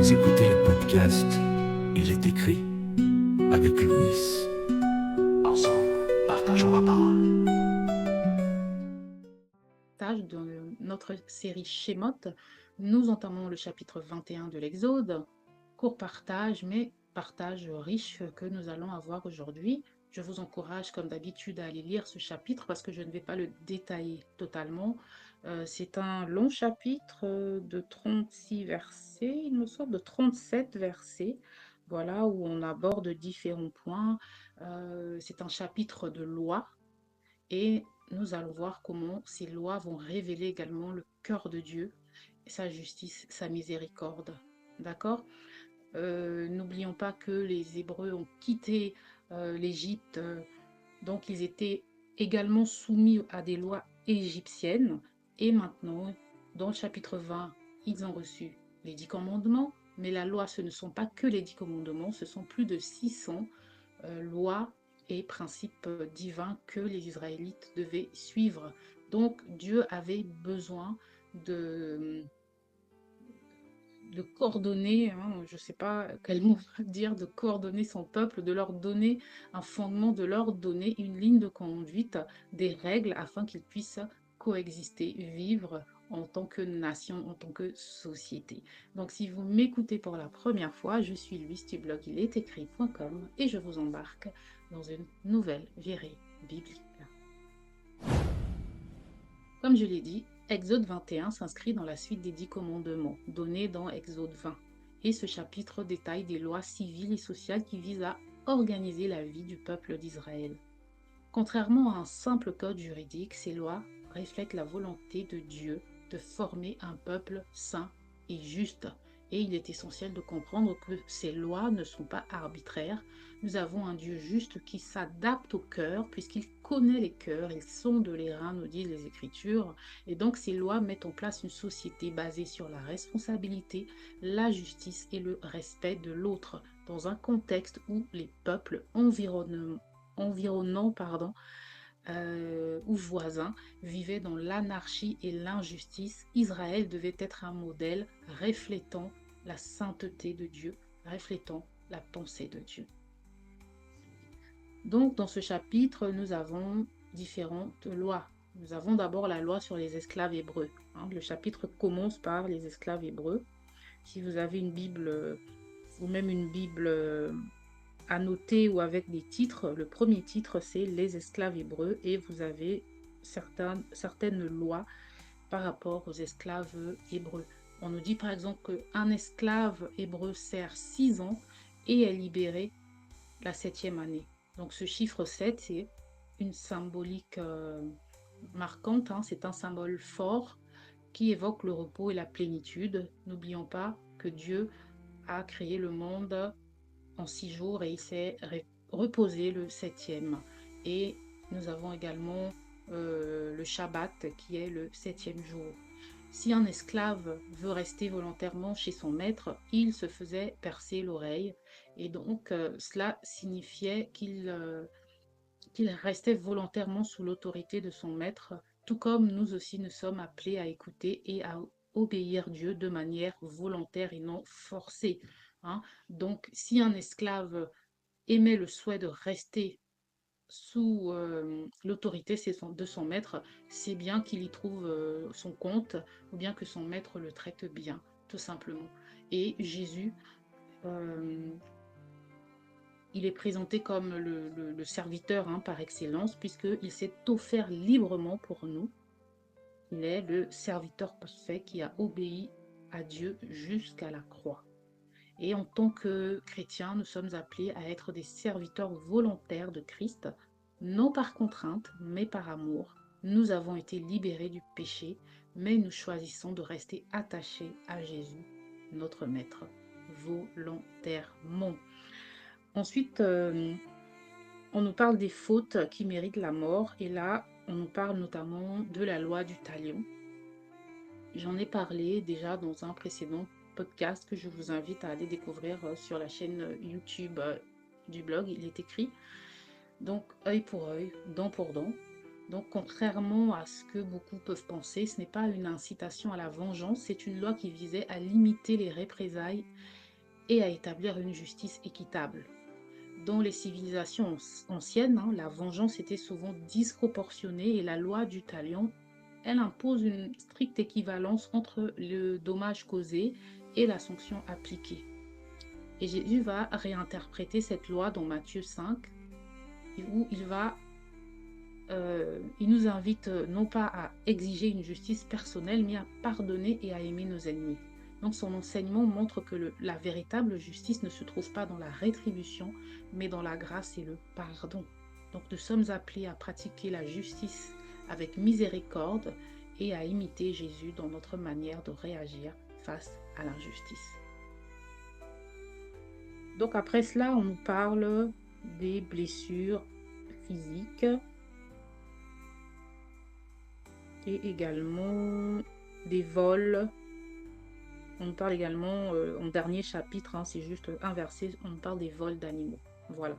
Vous écoutez le podcast Il est écrit avec Louis. Ensemble, partageons la parole. Dans notre série Shemot, nous entamons le chapitre 21 de l'Exode. Court partage, mais partage riche que nous allons avoir aujourd'hui. Je vous encourage, comme d'habitude, à aller lire ce chapitre parce que je ne vais pas le détailler totalement. C'est un long chapitre de 36 versets, il me semble, de 37 versets, voilà, où on aborde différents points. C'est un chapitre de loi et nous allons voir comment ces lois vont révéler également le cœur de Dieu, sa justice, sa miséricorde. D'accord? N'oublions pas que les Hébreux ont quitté l'Égypte, donc ils étaient également soumis à des lois égyptiennes. Et maintenant, dans le chapitre 20, ils ont reçu les 10 commandements, mais la loi, ce ne sont pas que les 10 commandements, ce sont plus de 600 lois et principes divins que les Israélites devaient suivre. Donc Dieu avait besoin de coordonner, je ne sais pas quel mot dire, de coordonner son peuple, de leur donner un fondement, de leur donner une ligne de conduite, des règles afin qu'ils puissent coexister, vivre en tant que nation, en tant que société. Donc si vous m'écoutez pour la première fois, je suis Louise du blog ilestécrit.com et je vous embarque dans une nouvelle virée biblique. Comme je l'ai dit, Exode 21 s'inscrit dans la suite des 10 commandements donnés dans Exode 20. Et ce chapitre détaille des lois civiles et sociales qui visent à organiser la vie du peuple d'Israël. Contrairement à un simple code juridique, ces lois reflètent la volonté de Dieu de former un peuple saint et juste. Et il est essentiel de comprendre que ces lois ne sont pas arbitraires. Nous avons un Dieu juste qui s'adapte au cœur, puisqu'il connaît les cœurs, il sonde les reins, nous disent les Écritures. Et donc ces lois mettent en place une société basée sur la responsabilité, la justice et le respect de l'autre, dans un contexte où les peuples environnants ou voisins vivaient dans l'anarchie et l'injustice. Israël devait être un modèle reflétant la sainteté de Dieu, reflétant la pensée de Dieu. Donc, dans ce chapitre, nous avons différentes lois. Nous avons d'abord la loi sur les esclaves hébreux. Le chapitre commence par les esclaves hébreux. Si vous avez une Bible ou même une Bible annoté ou avec des titres. Le premier titre, c'est les esclaves hébreux et vous avez certaines lois par rapport aux esclaves hébreux. On nous dit par exemple qu'un esclave hébreu sert 6 ans et est libéré la 7e année. Donc ce chiffre 7, c'est une symbolique marquante, c'est un symbole fort qui évoque le repos et la plénitude. N'oublions pas que Dieu a créé le monde en 6 jours et il s'est reposé le 7e. Et nous avons également le Shabbat qui est le 7e jour. Si un esclave veut rester volontairement chez son maître, il se faisait percer l'oreille et donc cela signifiait qu'il restait volontairement sous l'autorité de son maître, tout comme nous aussi nous sommes appelés à écouter et à obéir Dieu de manière volontaire et non forcée. Donc, si un esclave émet le souhait de rester sous l'autorité de son maître, c'est bien qu'il y trouve son compte ou bien que son maître le traite bien, tout simplement. Et Jésus, il est présenté comme le serviteur par excellence, puisqu'il s'est offert librement pour nous. Il est le serviteur parfait qui a obéi à Dieu jusqu'à la croix. Et en tant que chrétiens, nous sommes appelés à être des serviteurs volontaires de Christ, non par contrainte, mais par amour. Nous avons été libérés du péché, mais nous choisissons de rester attachés à Jésus, notre Maître, volontairement. Ensuite, on nous parle des fautes qui méritent la mort, et là, on nous parle notamment de la loi du talion. J'en ai parlé déjà dans un précédent podcast que je vous invite à aller découvrir sur la chaîne YouTube du blog, il est écrit. Donc, œil pour œil, dent pour dent. Donc, contrairement à ce que beaucoup peuvent penser, ce n'est pas une incitation à la vengeance, c'est une loi qui visait à limiter les représailles et à établir une justice équitable. Dans les civilisations anciennes, la vengeance était souvent disproportionnée et la loi du talion, elle impose une stricte équivalence entre le dommage causé et la sanction appliquée. Et Jésus va réinterpréter cette loi dans Matthieu 5, où il nous invite non pas à exiger une justice personnelle, mais à pardonner et à aimer nos ennemis. Donc son enseignement montre que la véritable justice ne se trouve pas dans la rétribution, mais dans la grâce et le pardon. Donc nous sommes appelés à pratiquer la justice avec miséricorde et à imiter Jésus dans notre manière de réagir face à l'injustice. Donc après cela, on nous parle des blessures physiques et également des vols. On parle également, en dernier chapitre, c'est juste un verset, on parle des vols d'animaux. Voilà.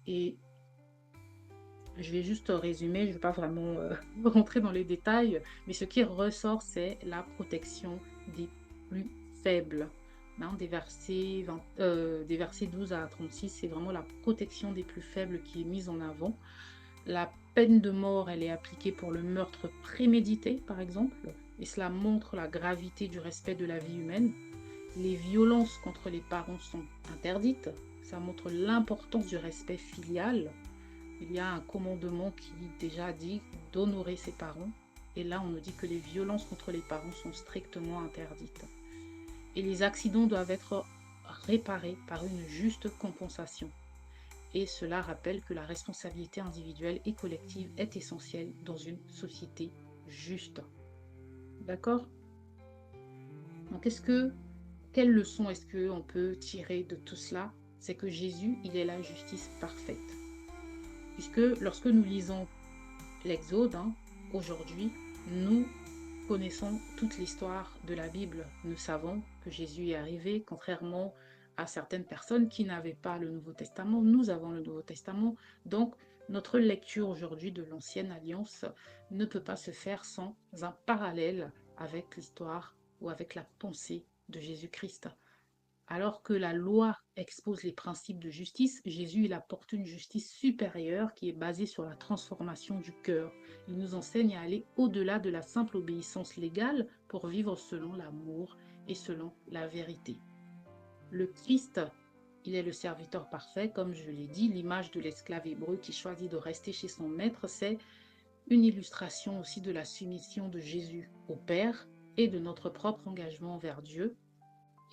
Et je vais juste résumer, je ne vais pas vraiment rentrer dans les détails, mais ce qui ressort, c'est la protection des plus faibles. Des versets 12 à 36, c'est vraiment la protection des plus faibles qui est mise en avant. La peine de mort, elle est appliquée pour le meurtre prémédité, par exemple, et cela montre la gravité du respect de la vie humaine. Les violences contre les parents sont interdites, ça montre l'importance du respect filial. Il y a un commandement qui déjà dit d'honorer ses parents, et là on nous dit que les violences contre les parents sont strictement interdites. Et les accidents doivent être réparés par une juste compensation. Et cela rappelle que la responsabilité individuelle et collective est essentielle dans une société juste. D'accord? Donc, quelle leçon est-ce qu'on peut tirer de tout cela? C'est que Jésus, il est la justice parfaite. Puisque lorsque nous lisons l'Exode, aujourd'hui, nous connaissons toute l'histoire de la Bible. Nous savons que Jésus est arrivé, contrairement à certaines personnes qui n'avaient pas le Nouveau Testament. Nous avons le Nouveau Testament. Donc, notre lecture aujourd'hui de l'Ancienne Alliance ne peut pas se faire sans un parallèle avec l'histoire ou avec la pensée de Jésus-Christ. Alors que la loi expose les principes de justice, Jésus il apporte une justice supérieure qui est basée sur la transformation du cœur. Il nous enseigne à aller au-delà de la simple obéissance légale pour vivre selon l'amour et selon la vérité. Le Christ, il est le serviteur parfait, comme je l'ai dit, l'image de l'esclave hébreu qui choisit de rester chez son maître, c'est une illustration aussi de la soumission de Jésus au Père et de notre propre engagement envers Dieu.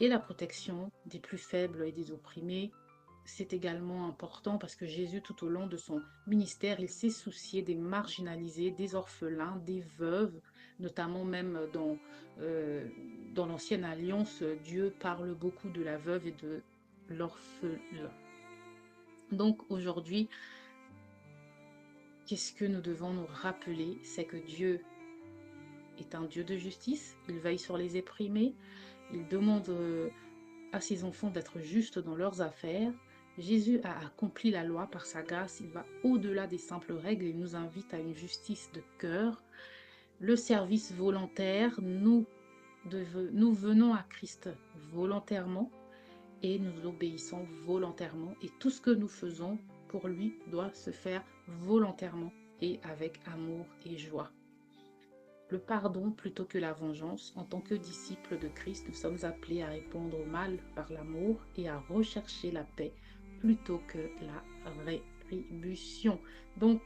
Et la protection des plus faibles et des opprimés, c'est également important parce que Jésus, tout au long de son ministère, il s'est soucié des marginalisés, des orphelins, des veuves, notamment même dans l'Ancienne Alliance, Dieu parle beaucoup de la veuve et de l'orphelin. Donc aujourd'hui, qu'est-ce que nous devons nous rappeler? C'est que Dieu est un Dieu de justice, il veille sur les opprimés, il demande à ses enfants d'être justes dans leurs affaires. Jésus a accompli la loi par sa grâce, il va au-delà des simples règles et nous invite à une justice de cœur. Le service volontaire, nous venons à Christ volontairement et nous obéissons volontairement et tout ce que nous faisons pour lui doit se faire volontairement et avec amour et joie. Le pardon plutôt que la vengeance, en tant que disciples de Christ, nous sommes appelés à répondre au mal par l'amour et à rechercher la paix plutôt que la rétribution. Donc,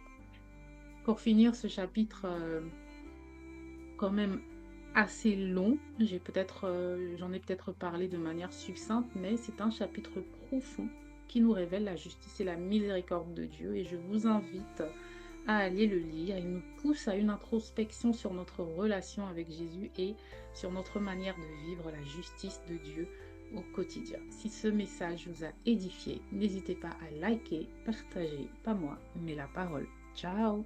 pour finir ce chapitre quand même assez long, j'en ai peut-être parlé de manière succincte, mais c'est un chapitre profond qui nous révèle la justice et la miséricorde de Dieu et je vous invite à aller le lire. Il nous pousse à une introspection sur notre relation avec Jésus et sur notre manière de vivre la justice de Dieu au quotidien. Si ce message vous a édifié, n'hésitez pas à liker, partager, pas moi, mais la parole. Ciao!